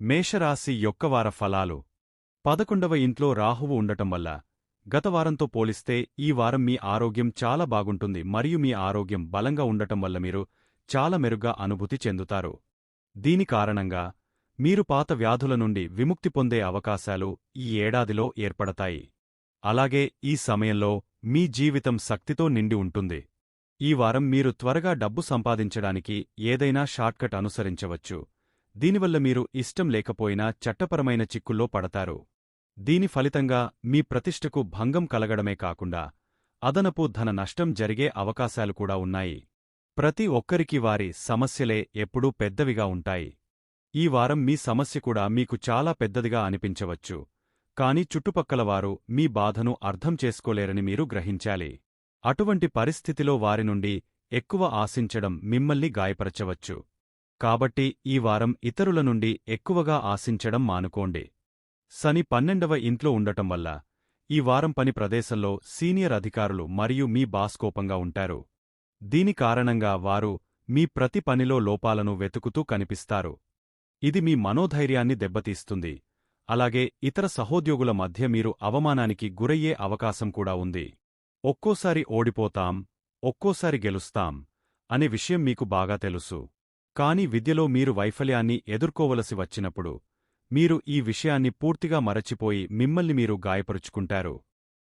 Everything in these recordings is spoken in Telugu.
మేషరాశి యొక్క వార ఫలాలు 11వ ఇంట్లో రాహువు ఉండటం వల్ల గత వారంతో పోలిస్తే ఈ వారం మీ ఆరోగ్యం చాలా బాగుంటుంది మరియు మీ ఆరోగ్యం బలంగా ఉండటం వల్ల మీరు చాలా మెరుగ్గా అనుభూతి చెందుతారు. దీని కారణంగా మీరు పాత వ్యాధుల నుండి విముక్తి పొందే అవకాశాలు ఈ ఏడాదిలో ఏర్పడతాయి. అలాగే ఈ సమయంలో మీ జీవితం శక్తితో నిండి ఉంటుంది. ఈ వారం మీరు త్వరగా డబ్బు సంపాదించడానికి ఏదైనా షార్ట్కట్ అనుసరించవచ్చు. దీనివల్ల మీరు ఇష్టం లేకపోయినా చట్టపరమైన చిక్కుల్లో పడతారు. దీని ఫలితంగా మీ ప్రతిష్టకు భంగం కలగడమే కాకుండా అదనపు ధన నష్టం జరిగే అవకాశాలు కూడా ఉన్నాయి. ప్రతి ఒక్కరికి వారి సమస్యలే ఎప్పుడూ పెద్దవిగా ఉంటాయి. ఈ వారం మీ సమస్య కూడా మీకు చాలా పెద్దదిగా అనిపించవచ్చు, కాని చుట్టుపక్కలవారు మీ బాధను అర్థం చేసుకోలేరని మీరు గ్రహించాలి. అటువంటి పరిస్థితిలో వారి నుండి ఎక్కువ ఆశించడం మిమ్మల్ని గాయపరచవచ్చు. కాబట్టి ఈ వారం ఇతరుల నుండి ఎక్కువగా ఆశించడం మానుకోండి. శని 12వ ఇంట్లో ఉండటం వల్ల ఈ వారం పని ప్రదేశంలో సీనియర్ అధికారులు మరియు మీ బాస్ కోపంగా ఉంటారు. దీని కారణంగా వారు మీ ప్రతి పనిలో లోపాలను వెతుకుతూ కనిపిస్తారు. ఇది మీ మనోధైర్యాన్ని దెబ్బతీస్తుంది. అలాగే ఇతర సహోద్యోగుల మధ్య మీరు అవమానానికి గురయ్యే అవకాశం కూడా ఉంది. ఒక్కోసారి ఓడిపోతాం, ఒక్కోసారి గెలుస్తాం అనే విషయం మీకు బాగా తెలుసు. కాని విద్యలో మీరు వైఫల్యాన్ని ఎదుర్కోవలసి వచ్చినప్పుడు మీరు ఈ విషయాన్ని పూర్తిగా మరచిపోయి మిమ్మల్ని మీరు గాయపరుచుకుంటారు.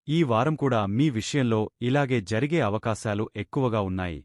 ఈ వారం కూడా మీ విషయంలో ఇలాగే జరిగే అవకాశాలు ఎక్కువగా ఉన్నాయి.